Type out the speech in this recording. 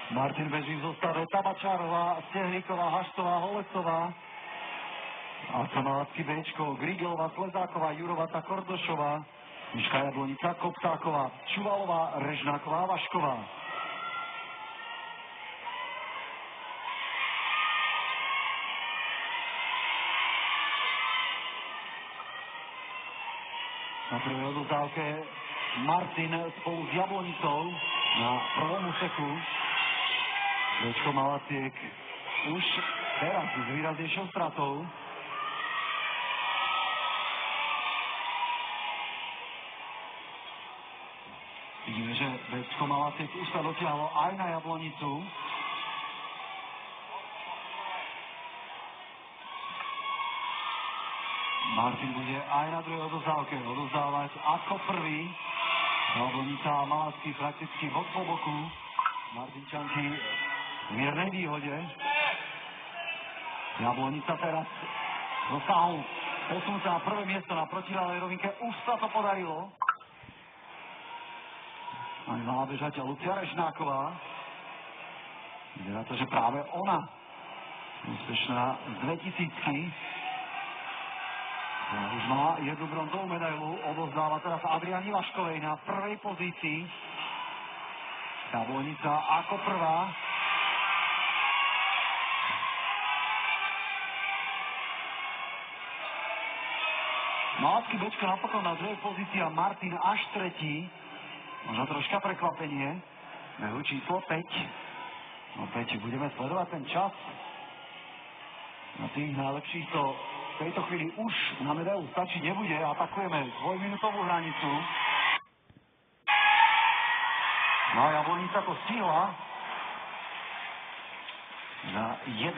Martin beží v zostave Tabačárová, Stehlíková, Haštová, Holecová. A to Malacký Bčko, Grigelová, Slezáková, Jurová, Kordošová, Miška Jablonica, Koptáková, Čuvalová, Režnáková, Vašková. Na prvej odovzdávke Martin spolu s Jablonicou na prvom úseku. Bčko Malaciek už teraz s výraznejšou stratou. Vidíme, že Bčko Malaciek už sa dotiahlo aj na Jablonicu. Martin bude aj na druhej odovzdávke odovzdávať ako prvý. Jablonica a Malacký prakticky bok po boku. Martinčanky v miernej výhode. Jablonica teraz dosahol posunúť sa na prvé miesto na protiľavej rovinke. Už sa to podarilo. Aj malá bežateľ Lucia Režnáková. Vyzerá to, že práve ona úspešná z 2000-ky. Už má jednu bronzovú medailu, odovzdáva teraz Adriani Vaškovej na prvej pozícii. Jablonica ako prvá. Malacký Bčko napokon na druhej pozícii a Martin až tretí. Možno troška prekvapenie. Behu číslo 5. Opäť budeme sledovať ten čas. Na tých najlepších to v tejto chvíli už na medailu stačiť nebude. Atakujeme dvojminútovú hranicu. No a Jablonica to stihla za 1